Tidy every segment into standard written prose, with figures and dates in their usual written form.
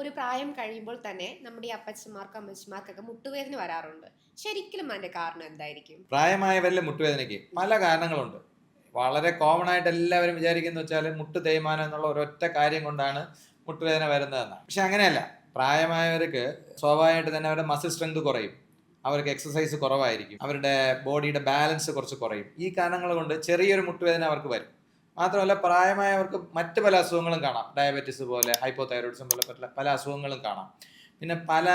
ഒരു പ്രായം കഴിയുമ്പോൾ തന്നെ നമ്മുടെ ഈ അപ്പച്ചന്മാർക്കും അമ്മച്ചിമാർക്കൊക്കെ മുട്ടുവേദന വരാറുണ്ട്. ശരിക്കും അതിന്റെ കാരണം എന്തായിരിക്കും? പ്രായമായവരിലെ മുട്ടുവേദനയ്ക്ക് പല കാരണങ്ങളുണ്ട്. വളരെ കോമൺ ആയിട്ട് എല്ലാവരും വിചാരിക്കുന്നത് വെച്ചാൽ മുട്ട് തേയ്മാനം എന്നുള്ള ഒരൊറ്റ കാര്യം കൊണ്ടാണ് മുട്ടുവേദന വരുന്നതെന്നാണ്. പക്ഷെ അങ്ങനെയല്ല. പ്രായമായവർക്ക് സ്വാഭാവികമായിട്ട് തന്നെ അവരുടെ മസിൽ സ്ട്രെങ്ത് കുറയും, അവർക്ക് എക്സസൈസ് കുറവായിരിക്കും, അവരുടെ ബോഡിയുടെ ബാലൻസ് കുറച്ച് കുറയും. ഈ കാരണങ്ങൾ കൊണ്ട് ചെറിയൊരു മുട്ടുവേദന അവർക്ക് വരും. മാത്രമല്ല, പ്രായമായവർക്ക് മറ്റ് പല അസുഖങ്ങളും കാണാം. ഡയബറ്റിസ് പോലെ, ഹൈപ്പോതൈറോയിഡിസം പോലെ പല അസുഖങ്ങളും കാണാം. പിന്നെ പല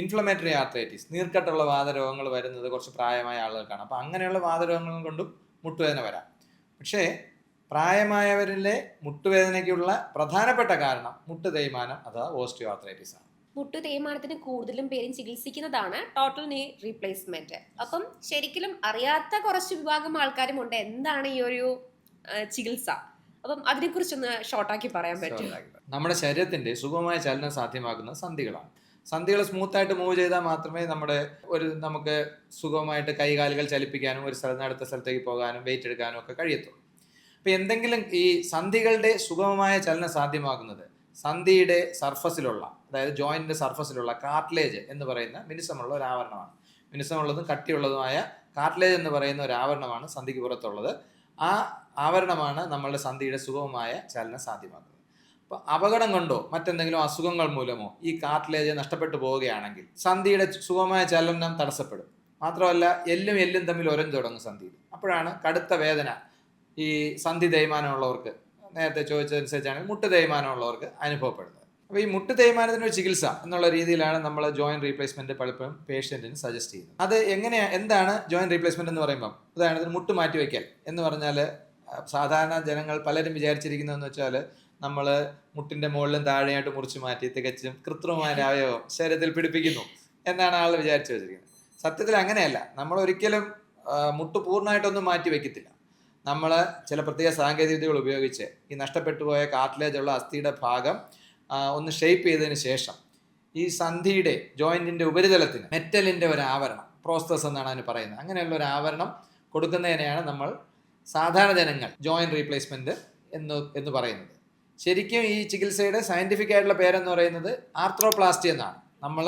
ഇൻഫ്ലമേറ്ററി ആർത്രൈറ്റിസ്, നീർക്കെട്ടുള്ള വാതരോഗങ്ങൾ വരുന്നത് കുറച്ച് പ്രായമായ ആളുകൾക്കാണ്. അപ്പോൾ അങ്ങനെയുള്ള വാതരോഗങ്ങൾ കൊണ്ടും മുട്ടുവേദന വരാം. പക്ഷേ പ്രായമായവരിലെ മുട്ടുവേദനയ്ക്കുള്ള പ്രധാനപ്പെട്ട കാരണം മുട്ട് തേയ്മാനം അഥവാ ഓസ്റ്റിയോ ആർത്രൈറ്റിസ് ആണ്. മുട്ടു തേയ്മാനത്തിന് കൂടുതലും പേരും ചികിത്സിക്കുന്നതാണ് ടോട്ടൽ നീ റീപ്ലേസ്മെന്റ്. അപ്പം ശരിക്കും അറിയാത്ത കുറച്ച് വിഭാഗം ആൾക്കാരും ഉണ്ട് എന്താണ് ഈ ഒരു ചികിത്സ. അപ്പം അതിനെക്കുറിച്ചൊന്ന് ഷോർട്ടാക്കി പറയാൻ പറ്റും? നമ്മുടെ ശരീരത്തിന്റെ സുഗമമായ ചലനം സാധ്യമാക്കുന്ന സന്ധികളാണ്. സന്ധികൾ സ്മൂത്തായിട്ട് മൂവ് ചെയ്താൽ മാത്രമേ നമുക്ക് സുഗമമായിട്ട് കൈകാലുകൾ ചലിപ്പിക്കാനും ഒരു സ്ഥലത്ത് നിന്ന് അടുത്ത സ്ഥലത്തേക്ക് പോകാനും വെയിറ്റ് എടുക്കാനും ഒക്കെ കഴിയത്തുള്ളൂ. അപ്പോൾ എന്തെങ്കിലും ഈ സന്ധികളുടെ സുഗമമായ ചലനം സാധ്യമാക്കുന്നത് സന്ധിയുടെ സർഫസിലുള്ള, അതായത് ജോയിന്റിന്റെ സർഫസിലുള്ള കാർട്ടിലേജ് എന്ന് പറയുന്ന മിനുസമുള്ള ഒരു ആവരണമാണ്. മിനുസമുള്ളതും കട്ടിയുള്ളതുമായ കാർട്ടിലേജ് എന്ന് പറയുന്ന ഒരു ആവരണമാണ് സന്ധിക്ക് പുറത്തുള്ളത്. ആ ആവരണമാണ് നമ്മളുടെ സന്ധിയുടെ സുഗമമായ ചലനം സാധ്യമാക്കുന്നത്. അപ്പോൾ അപകടം കൊണ്ടോ മറ്റെന്തെങ്കിലും അസുഖങ്ങൾ മൂലമോ ഈ കാർട്ടിലേജ് നഷ്ടപ്പെട്ടു പോവുകയാണെങ്കിൽ സന്ധിയുടെ സുഗമമായ ചലനം തടസ്സപ്പെടും. മാത്രമല്ല, എല്ലും എല്ലും തമ്മിൽ ഉരഞ്ഞു തുടങ്ങും സന്ധിയിൽ. അപ്പോഴാണ് കടുത്ത വേദന ഈ സന്ധി തേയ്മാനമുള്ളവർക്ക്, നേരത്തെ ചോദിച്ചതനുസരിച്ചാണെങ്കിൽ മുട്ട് തേയ്മാനമുള്ളവർക്ക് അനുഭവപ്പെടുന്നത്. അപ്പോൾ ഈ മുട്ട് തേയ്മാനത്തിനൊരു ചികിത്സ എന്നുള്ള രീതിയിലാണ് നമ്മൾ ജോയിന്റ് റീപ്ലേസ്മെന്റ് പലപ്പോഴും പേഷ്യന്റിന് സജസ്റ്റ് ചെയ്യുന്നത്. അത് എന്താണ് ജോയിന്റ് റീപ്ലേസ്മെന്റ് എന്ന് പറയുമ്പോൾ, ഉദാഹരണത്തിന് മുട്ട് മാറ്റി വയ്ക്കൽ എന്ന് പറഞ്ഞാൽ സാധാരണ ജനങ്ങൾ പലരും വിചാരിച്ചിരിക്കുന്നതെന്ന് വെച്ചാൽ നമ്മൾ മുട്ടിന്റെ മുകളിലും താഴെയായിട്ട് മുറിച്ച് മാറ്റി തികച്ചും കൃത്രിമമായ അവയവം ശരീരത്തിൽ പിടിപ്പിക്കുന്നു എന്നാണ് ആൾ വിചാരിച്ചു വെച്ചിരിക്കുന്നത്. സത്യത്തിൽ അങ്ങനെയല്ല. നമ്മൾ ഒരിക്കലും മുട്ട് പൂർണ്ണമായിട്ടൊന്നും മാറ്റി വെക്കത്തില്ല. നമ്മൾ ചില പ്രത്യേക സാങ്കേതിക വിദ്യകൾ ഉപയോഗിച്ച് ഈ നഷ്ടപ്പെട്ടു പോയ കാർട്ടിലേജ് ഉള്ള അസ്ഥിയുടെ ഭാഗം ഒന്ന് ഷേപ്പ് ചെയ്തതിന് ശേഷം ഈ സന്ധിയുടെ ജോയിന്റിന്റെ ഉപരിതലത്തിന് മെറ്റലിന്റെ ഒരു ആവരണം, പ്രോസ്തസ് എന്നാണ് അതിന് പറയുന്നത്, അങ്ങനെയുള്ള ഒരു ആവരണം കൊടുക്കുന്നതിനെയാണ് നമ്മൾ സാധാരണ ജനങ്ങൾ ജോയിന്റ് റീപ്ലേസ്മെന്റ് എന്ന് പറയുന്നത്. ശരിക്കും ഈ ചികിത്സയുടെ സയന്റിഫിക് ആയിട്ടുള്ള പേരെന്ന് പറയുന്നത് ആർത്രോപ്ലാസ്റ്റി എന്നാണ്. നമ്മൾ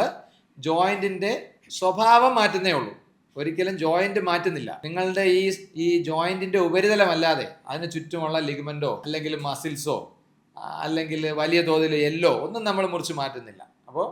ജോയിന്റിന്റെ സ്വഭാവം മാറ്റുന്നേ ഉള്ളൂ, ഒരിക്കലും ജോയിന്റ് മാറ്റുന്നില്ല. നിങ്ങളുടെ ഈ ജോയിന്റിന്റെ ഉപരിതലമല്ലാതെ അതിന് ചുറ്റുമുള്ള ലിഗമെന്റോ അല്ലെങ്കിൽ മസിൽസോ അല്ലെങ്കിൽ വലിയ തോതിൽ എല്ലോ ഒന്നും നമ്മൾ മുറിച്ച് മാറ്റുന്നില്ല. അപ്പോൾ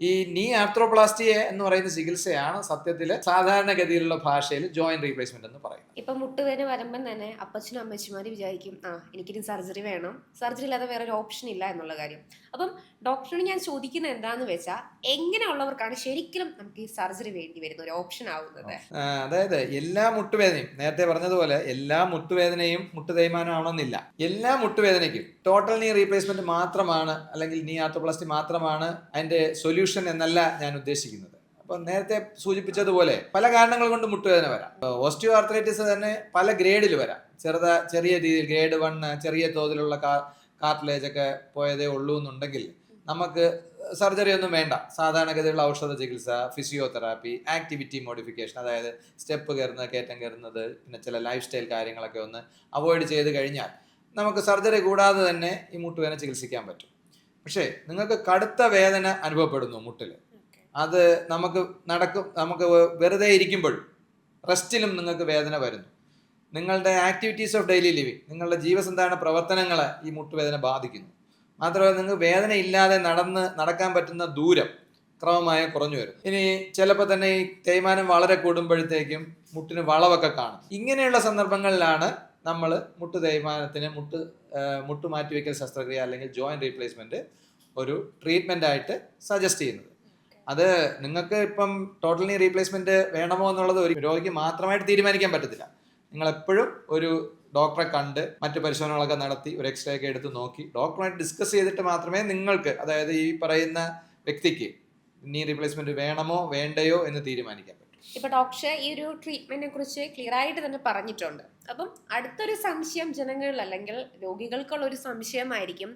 ഈ നീ ആർത്രോപ്ലാസ്റ്റി എന്ന് പറയുന്ന ചികിത്സയാണ് സത്യത്തിൽ സാധാരണഗതിയിലുള്ള ഭാഷയിൽ ജോയിന്റ് റീപ്ലേസ്മെന്റ് എന്ന് പറയുന്നത്. ഇപ്പൊ മുട്ടുവേദന വരുമ്പം തന്നെ അപ്പച്ചനും അമ്മച്ചിമാരും വിചാരിക്കും എനിക്കിനി സർജറി വേണം, സർജറി ഇല്ലാതെ വേറെ ഒരു ഓപ്ഷൻ ഇല്ല എന്നുള്ള കാര്യം. അപ്പം ഡോക്ടറിന് ഞാൻ ചോദിക്കുന്നത് എന്താന്ന് വെച്ചാൽ, എങ്ങനെയുള്ളവർക്കാണ് ശരിക്കും നമുക്ക് ഈ സർജറി വേണ്ടി വരുന്ന ഒരു ഓപ്ഷൻ ആവുന്നത്? അതായത് എല്ലാ മുട്ടുവേദനയും, നേരത്തെ പറഞ്ഞതുപോലെ എല്ലാ മുട്ടുവേദനയും മുട്ട് തേയ്മാനം ആവണമെന്നില്ല. എല്ലാ മുട്ടുവേദനയ്ക്കും ടോട്ടൽ നീ റീപ്ലേസ്മെന്റ് മാത്രമാണ് അല്ലെങ്കിൽ നീ ആർത്രോപ്ലാസ്റ്റി മാത്രമാണ് അതിന്റെ സൊല്യൂഷൻ എന്നല്ല ഞാൻ ഉദ്ദേശിക്കുന്നത്. അപ്പൊ നേരത്തെ സൂചിപ്പിച്ചതുപോലെ പല കാരണങ്ങൾ കൊണ്ട് മുട്ടുവേദന വരാം. ഓസ്റ്റിയോ ആർത്രൈറ്റിസ് തന്നെ പല ഗ്രേഡിൽ വരാം. ചെറിയ രീതിയിൽ ഗ്രേഡ് 1 ചെറിയ തോതിലുള്ള കാർട്ടിലേജ് ഒക്കെ പോയതേ ഉള്ളൂ എന്നുണ്ടെങ്കിൽ നമുക്ക് സർജറി ഒന്നും വേണ്ട. സാധാരണഗതിയുള്ള ഔഷധ ചികിത്സ, ഫിസിയോതെറാപ്പി, ആക്ടിവിറ്റി മോഡിഫിക്കേഷൻ, അതായത് സ്റ്റെപ്പ് കയറുന്നത്, കയറ്റം കയറുന്നത്, പിന്നെ ചില ലൈഫ് സ്റ്റൈൽ കാര്യങ്ങളൊക്കെ ഒന്ന് അവോയ്ഡ് ചെയ്ത് കഴിഞ്ഞാൽ നമുക്ക് സർജറി കൂടാതെ തന്നെ ഈ മുട്ടുവേദന ചികിത്സിക്കാൻ പറ്റും. പക്ഷേ നിങ്ങൾക്ക് കടുത്ത വേദന അനുഭവപ്പെടുന്നു മുട്ടിൽ, അത് നമുക്ക് വെറുതെ ഇരിക്കുമ്പോൾ റെസ്റ്റിലും നിങ്ങൾക്ക് വേദന വരുന്നു. നിങ്ങളുടെ ആക്ടിവിറ്റീസ് ഓഫ് ഡെയിലി ലിവിങ്, നിങ്ങളുടെ ജീവസന്ധാരണ പ്രവർത്തനങ്ങളെ ഈ മുട്ടുവേദന ബാധിക്കുന്നു. മാത്രമല്ല, നിങ്ങൾക്ക് വേദന ഇല്ലാതെ നടക്കാൻ പറ്റുന്ന ദൂരം ക്രമമായി കുറഞ്ഞു വരും. ഇനി ചിലപ്പോൾ തന്നെ ഈ തേയ്മാനം വളരെ കൂടുമ്പോഴത്തേക്കും മുട്ടിന് വളവൊക്കെ കാണും. ഇങ്ങനെയുള്ള സന്ദർഭങ്ങളിലാണ് നമ്മൾ മുട്ട് തേയ്മാനത്തിന് മുട്ട് മാറ്റിവെക്കൽ ശസ്ത്രക്രിയ അല്ലെങ്കിൽ ജോയിന്റ് റീപ്ലേസ്മെന്റ് ഒരു ട്രീറ്റ്മെന്റ് ആയിട്ട് സജസ്റ്റ് ചെയ്യുന്നത്. അത് നിങ്ങൾക്ക് ഇപ്പം ടോട്ടൽ നീ റീപ്ലേസ്മെന്റ് വേണമോ എന്നുള്ളത് ഒരു രോഗിക്ക് മാത്രമായിട്ട് തീരുമാനിക്കാൻ പറ്റത്തില്ല. നിങ്ങൾ എപ്പോഴും ഒരു ഡോക്ടറെ കണ്ട് മറ്റു പരിശോധനകളൊക്കെ നടത്തി ഒരു എക്സ്റേ ഒക്കെ എടുത്ത് നോക്കി ഡോക്ടറുമായിട്ട് ഡിസ്കസ് ചെയ്തിട്ട് മാത്രമേ നിങ്ങൾക്ക്, അതായത് ഈ പറയുന്ന വ്യക്തിക്ക് നീ റീപ്ലേസ്മെന്റ് വേണമോ വേണ്ടയോ എന്ന് തീരുമാനിക്കാൻ പറ്റും. ഇപ്പൊ ഡോക്ടർ ഈ ഒരു ട്രീറ്റ്മെന്റിനെ കുറിച്ച് ക്ലിയർ ആയിട്ട് തന്നെ പറഞ്ഞിട്ടുണ്ട്. അപ്പം അടുത്തൊരു സംശയം ജനങ്ങളിൽ അല്ലെങ്കിൽ രോഗികൾക്കുള്ള ഒരു സംശയമായിരിക്കും,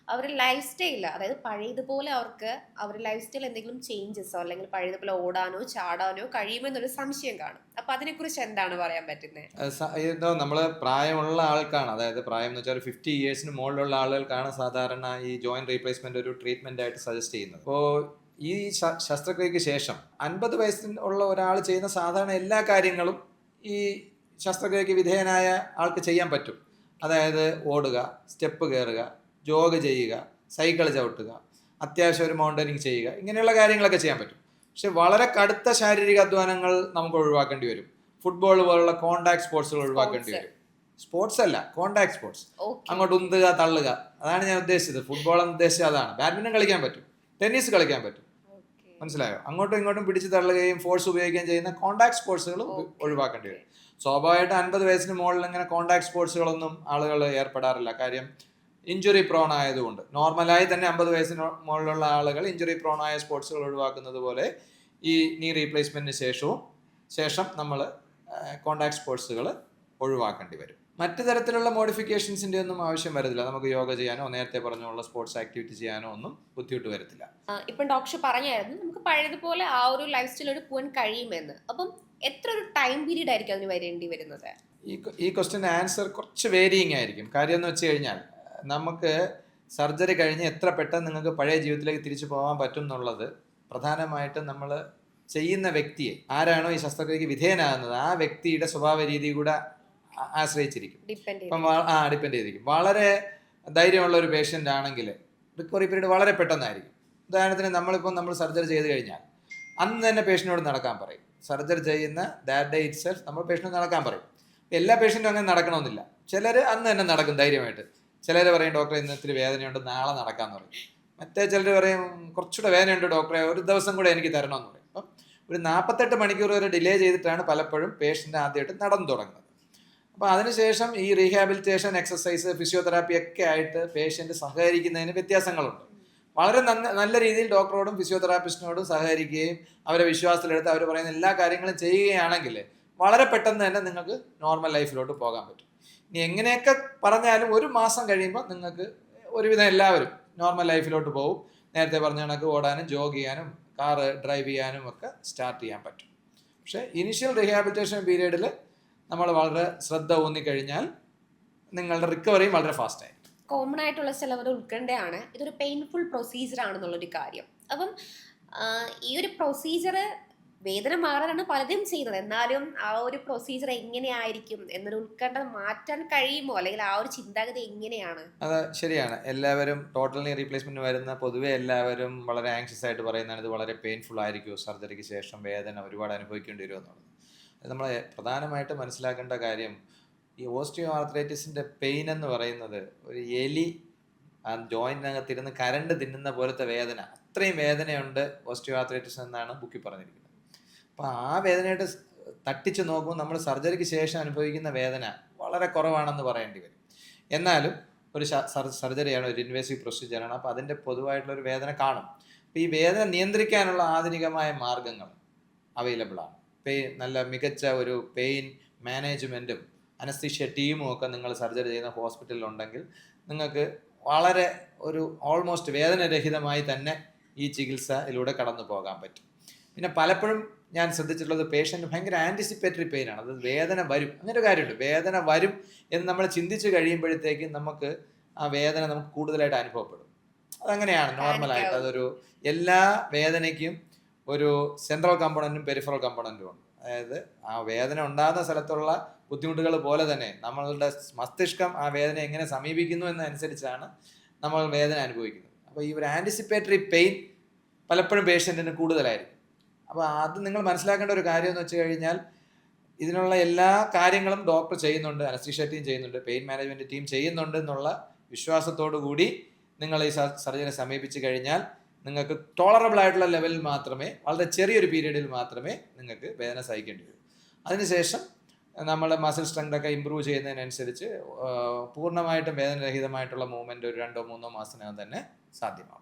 അവരുടെ ലൈഫ് സ്റ്റൈൽ, അതായത് പഴയതുപോലെ അവരുടെ ലൈഫ് സ്റ്റൈൽ എന്തെങ്കിലും ചേഞ്ചസോ അല്ലെങ്കിൽ പഴയതുപോലെ ഓടാനോ ചാടാനോ കഴിയുമെന്നൊരു സംശയം കാണും. അപ്പൊ അതിനെക്കുറിച്ച് എന്താണ് പറയാൻ പറ്റുന്നത്? എന്തോ നമ്മൾ പ്രായമുള്ള ആൾക്കാണ്, അതായത് പ്രായം എന്ന് വെച്ചാൽ 50 ഇയേഴ്സിന് മുകളിലുള്ള ആളുകൾക്കാണ് സാധാരണ ഈ ജോയിന്റ് റീപ്ലേസ്മെന്റ് ഒരു ട്രീറ്റ്മെന്റ് ആയിട്ട് സജസ്റ്റ് ചെയ്യുന്നത്. അപ്പോൾ ഈ ശസ്ത്രക്രിയക്ക് ശേഷം 50 വയസ്സിലുള്ള ഒരാൾ ചെയ്യുന്ന സാധാരണ എല്ലാ കാര്യങ്ങളും ഈ ശസ്ത്രക്രിയക്ക് വിധേയനായ ആൾക്ക് ചെയ്യാൻ പറ്റും. അതായത് ഓടുക, സ്റ്റെപ്പ് കയറുക, ജോഗ് ചെയ്യുക, സൈക്കിൾ ചവിട്ടുക, അത്യാവശ്യം ഒരു മൗണ്ടനിങ് ചെയ്യുക, ഇങ്ങനെയുള്ള കാര്യങ്ങളൊക്കെ ചെയ്യാൻ പറ്റും. പക്ഷെ വളരെ കടുത്ത ശാരീരിക അധ്വാനങ്ങൾ നമുക്ക് ഒഴിവാക്കേണ്ടി വരും. ഫുട്ബോൾ പോലുള്ള കോണ്ടാക്ട് സ്പോർട്സുകൾ ഒഴിവാക്കേണ്ടി വരും. സ്പോർട്സ് അല്ല, കോണ്ടാക്ട് സ്പോർട്സ്. അങ്ങോട്ട് ഉന്തുക, തള്ളുക, അതാണ് ഞാൻ ഉദ്ദേശിച്ചത്. ഫുട്ബോൾ എന്ന് ഉദ്ദേശിച്ചത് അതാണ്. ബാഡ്മിന്റൺ കളിക്കാൻ പറ്റും, ടെന്നീസ് കളിക്കാൻ പറ്റും, മനസ്സിലായോ? അങ്ങോട്ടും ഇങ്ങോട്ടും പിടിച്ച് തള്ളുകയും ഫോഴ്സ് ഉപയോഗിക്കുകയും ചെയ്യുന്ന കോണ്ടാക്ട് സ്പോർട്സുകൾ ഒഴിവാക്കേണ്ടി വരും. സ്വാഭാവികമായിട്ട് 50 വയസ്സിന് മുകളിൽ ഇങ്ങനെ കോണ്ടാക്ട് സ്പോർട്സുകളൊന്നും ആളുകൾ ഏർപ്പെടാറില്ല. കാര്യം ഇഞ്ചുറി പ്രോൺ ആയതുകൊണ്ട്. നോർമലായി തന്നെ 50 വയസ്സിന് മുകളിലുള്ള ആളുകൾ ഇഞ്ചുറി പ്രോൺ ആയ സ്പോർട്സുകൾ ഒഴിവാക്കുന്നത് പോലെ ഈ നീ റീപ്ലേസ്മെന്റിന് ശേഷം നമ്മൾ കോണ്ടാക്ട് സ്പോർട്സുകൾ ഒഴിവാക്കേണ്ടി വരും. മറ്റു തരത്തിലുള്ള മോഡിഫിക്കേഷൻസിന്റെ ഒന്നും ആവശ്യം വരത്തില്ല. നമുക്ക് യോഗ ചെയ്യാനോ നേരത്തെ പറഞ്ഞുള്ള സ്പോർട്സ് ആക്ടിവിറ്റി ചെയ്യാനോ ഒന്നും ബുദ്ധിമുട്ട് വരത്തില്ല. ഇപ്പം ഡോക്ടർ പറഞ്ഞായിരുന്നു നമുക്ക് പഴയതുപോലെ ആ ഒരു ലൈഫ് സ്റ്റൈലോട് പോകാൻ കഴിയുമെന്ന്. അപ്പം എത്ര ഒരു ടൈം പീരീഡ് ആയിരിക്കും അതിന് വരേണ്ടി വരുന്നത്? ഈ ക്വസ്റ്റ്യൻ ആൻസർ കുറച്ച് വേരിയിങ് ആയിരിക്കും. കാര്യം എന്ന് വെച്ച് കഴിഞ്ഞാൽ നമുക്ക് സർജറി കഴിഞ്ഞ് എത്ര പെട്ടെന്ന് നിങ്ങൾക്ക് പഴയ ജീവിതത്തിലേക്ക് തിരിച്ചു പോകാൻ പറ്റും എന്നുള്ളത് പ്രധാനമായിട്ടും നമ്മൾ ചെയ്യുന്ന വ്യക്തിയെ, ആരാണോ ഈ ശസ്ത്രക്രിയക്ക് വിധേയനാകുന്നത് ആ വ്യക്തിയുടെ സ്വഭാവ രീതി കൂടെ ആശ്രയിച്ചിരിക്കും. ഇപ്പം ഡിപ്പെൻഡ് ചെയ്തിരിക്കും. വളരെ ധൈര്യമുള്ള ഒരു പേഷ്യൻ്റ് ആണെങ്കിൽ റിക്കവറി പീരീഡ് വളരെ പെട്ടെന്നായിരിക്കും. ഉദാഹരണത്തിന് നമ്മൾ സർജറി ചെയ്ത് കഴിഞ്ഞാൽ അന്ന് തന്നെ പേഷ്യൻറ്റിനോട് നടക്കാൻ പറയും. സർജറി ചെയ്യുന്ന ദാറ്റ് ഡേ ഇറ്റ് സെൽഫ് നമ്മൾ പേഷ്യൻറ്റ് നടക്കാൻ പറയും. എല്ലാ പേഷ്യൻറ്റും അങ്ങനെ നടക്കണമെന്നില്ല. ചിലർ അന്ന് തന്നെ നടക്കും ധൈര്യമായിട്ട്. ചിലർ പറയും ഡോക്ടറെ ഇന്ന് ഇത്തിരി വേദനയുണ്ട്, നാളെ നടക്കാമെന്ന് പറയും. മറ്റേ ചിലർ പറയും കുറച്ചുകൂടെ വേദനയുണ്ട് ഡോക്ടറെ, ഒരു ദിവസം കൂടെ എനിക്ക് തരണമെന്ന് പറയും. അപ്പം ഒരു 48 മണിക്കൂർ വരെ ഡിലേ ചെയ്തിട്ടാണ് പലപ്പോഴും പേഷ്യൻ്റ് ആദ്യമായിട്ട് നടന്നു തുടങ്ങുന്നത്. അപ്പോൾ അതിനുശേഷം ഈ റീഹാബിലിറ്റേഷൻ എക്സസൈസ്, ഫിസിയോതെറാപ്പി ഒക്കെ ആയിട്ട് പേഷ്യൻ്റ് സഹകരിക്കുന്നതിന് വ്യത്യാസങ്ങളുണ്ട്. വളരെ നല്ല രീതിയിൽ ഡോക്ടറോടും ഫിസിയോതെറാപ്പിസ്റ്റിനോടും സഹകരിക്കുകയും അവരെ വിശ്വാസത്തിലെടുത്ത് അവർ പറയുന്ന എല്ലാ കാര്യങ്ങളും ചെയ്യുകയാണെങ്കിൽ വളരെ പെട്ടെന്ന് തന്നെ നിങ്ങൾക്ക് നോർമൽ ലൈഫിലോട്ട് പോകാൻ പറ്റും. ഇനി എങ്ങനെയൊക്കെ പറഞ്ഞാലും ഒരു മാസം കഴിയുമ്പോൾ നിങ്ങൾക്ക് ഒരുവിധം എല്ലാവരും നോർമൽ ലൈഫിലോട്ട് പോകും. നേരത്തെ പറഞ്ഞ കണക്ക് ഓടാനും ജോഗ് ചെയ്യാനും കാറ് ഡ്രൈവ് ചെയ്യാനും ഒക്കെ സ്റ്റാർട്ട് ചെയ്യാൻ പറ്റും. പക്ഷേ ഇനിഷ്യൽ റീഹാബിലിറ്റേഷൻ പീരീഡിൽ നമ്മൾ വളരെ ശ്രദ്ധ ഊന്നിക്കഴിഞ്ഞാൽ നിങ്ങളുടെ റിക്കവറിയും വളരെ ഫാസ്റ്റ് ആയിരിക്കും. കോമൺ ആയിട്ടുള്ള ചിലവർ ഉത്കണ്ഠയാണ് ഇതൊരു പെയിൻഫുൾ പ്രൊസീജിയർ ആണെന്നുള്ളൊരു കാര്യം. അപ്പം ഈ ഒരു പ്രൊസീജിയർ വേദന മാറാനാണ് പലരും ചെയ്യുന്നത്. എന്നാലും ആ ഒരു പ്രൊസീജിയർ എങ്ങനെയായിരിക്കും എന്നൊരു ഉത്കണ്ഠ മാറ്റാൻ കഴിയുമോ, അല്ലെങ്കിൽ ആ ഒരു ചിന്താഗതി എങ്ങനെയാണ്? അത് ശരിയാണ്. എല്ലാവരും ടോട്ടൽ നീ റീപ്ലേസ്മെന്റ് വരുന്ന പൊതുവെ എല്ലാവരും വളരെ ആങ്ഷ്യസ് ആയിട്ട് പറയുന്നതാണ് ഇത് വളരെ പെയിൻഫുൾ ആയിരിക്കും, സർജറിക്ക് ശേഷം വേദന ഒരുപാട് അനുഭവിക്കേണ്ടി വരും എന്നുള്ളത്. അത് നമ്മൾ പ്രധാനമായിട്ട് മനസ്സിലാക്കേണ്ട കാര്യം, ഈ ഓസ്റ്റിയോ ആർത്രൈറ്റിസിന്റെ പെയിൻ എന്ന് പറയുന്നത് ഒരു എലി ആ ജോയിന്റിനകത്തിരുന്ന് കരണ്ട് തിന്നുന്ന പോലത്തെ വേദന, അത്രയും വേദനയുണ്ട് ഓസ്റ്റിയോ ആർത്രൈറ്റിസ് എന്നാണ് ബുക്കിൽ പറഞ്ഞിരിക്കുന്നത്. അപ്പോൾ ആ വേദനയായിട്ട് തട്ടിച്ച് നോക്കുമ്പോൾ നമ്മൾ സർജറിക്ക് ശേഷം അനുഭവിക്കുന്ന വേദന വളരെ കുറവാണെന്ന് പറയേണ്ടി വരും. എന്നാലും ഒരു സർജറിയാണ്, ഒരു ഇൻവേസീവ് പ്രൊസീജിയറാണ്. അപ്പോൾ അതിൻ്റെ പൊതുവായിട്ടുള്ളൊരു വേദന കാണും. അപ്പോൾ ഈ വേദന നിയന്ത്രിക്കാനുള്ള ആധുനികമായ മാർഗങ്ങൾ അവൈലബിൾ ആണ്. നല്ല മികച്ച ഒരു പെയിൻ മാനേജ്മെൻറ്റും അനസ്തീഷ്യ ടീമും ഒക്കെ നിങ്ങൾ സർജറി ചെയ്യുന്ന ഹോസ്പിറ്റലിൽ ഉണ്ടെങ്കിൽ നിങ്ങൾക്ക് വളരെ ഒരു ഓൾമോസ്റ്റ് വേദനരഹിതമായി തന്നെ ഈ ചികിത്സയിലൂടെ കടന്നു പോകാൻ പറ്റും. പിന്നെ പലപ്പോഴും ഞാൻ ശ്രദ്ധിച്ചിട്ടുള്ളത് പേഷ്യൻ്റ് ഭയങ്കര ആൻറ്റിസിപ്പേറ്ററി പെയിനാണ്. അത് വേദന വരും, അങ്ങനെ ഒരു കാര്യമുണ്ട്. വേദന വരും എന്ന് നമ്മൾ ചിന്തിച്ച് കഴിയുമ്പോഴത്തേക്കും നമുക്ക് ആ വേദന നമുക്ക് കൂടുതലായിട്ട് അനുഭവപ്പെടും. അതങ്ങനെയാണ് നോർമലായിട്ട്. അതൊരു എല്ലാ വേദനയ്ക്കും ഒരു സെൻട്രൽ കമ്പോണൻറ്റും പെരിഫറൽ കമ്പോണൻറ്റും ഉണ്ട്. അതായത് ആ വേദന ഉണ്ടാകുന്ന സ്ഥലത്തുള്ള ബുദ്ധിമുട്ടുകൾ പോലെ തന്നെ നമ്മളുടെ മസ്തിഷ്കം ആ വേദന എങ്ങനെ സമീപിക്കുന്നു എന്നനുസരിച്ചാണ് നമ്മൾ വേദന അനുഭവിക്കുന്നത്. അപ്പോൾ ഈ ഒരു ആൻറ്റിസിപ്പേറ്ററി പെയിൻ പലപ്പോഴും പേഷ്യൻറ്റിന് കൂടുതലായിരിക്കും. അപ്പോൾ അത് നിങ്ങൾ മനസ്സിലാക്കേണ്ട ഒരു കാര്യം എന്ന് വെച്ച് കഴിഞ്ഞാൽ ഇതിനുള്ള എല്ലാ കാര്യങ്ങളും ഡോക്ടർ ചെയ്യുന്നുണ്ട്, അനസ്തീഷ്യ ടീം ചെയ്യുന്നുണ്ട്, പെയിൻ മാനേജ്മെൻറ്റ് ടീം ചെയ്യുന്നുണ്ട് എന്നുള്ള വിശ്വാസത്തോടു കൂടി നിങ്ങൾ ഈ സർജറി സമീപിച്ച് കഴിഞ്ഞാൽ നിങ്ങൾക്ക് ടോളറബിൾ ആയിട്ടുള്ള ലെവലിൽ മാത്രമേ, വളരെ ചെറിയൊരു പീരീഡിൽ മാത്രമേ നിങ്ങൾക്ക് വേദന സഹിക്കേണ്ടി വരൂ. അതിനുശേഷം നമ്മൾ മസിൽ സ്ട്രെങ്ത് ഒക്കെ ഇമ്പ്രൂവ് ചെയ്യുന്നതിനനുസരിച്ച് പൂർണ്ണമായിട്ടും വേദനരഹിതമായിട്ടുള്ള മൂവ്മെൻറ്റ് ഒരു 2-3 മാസത്തിനകം തന്നെ സാധ്യമാകും.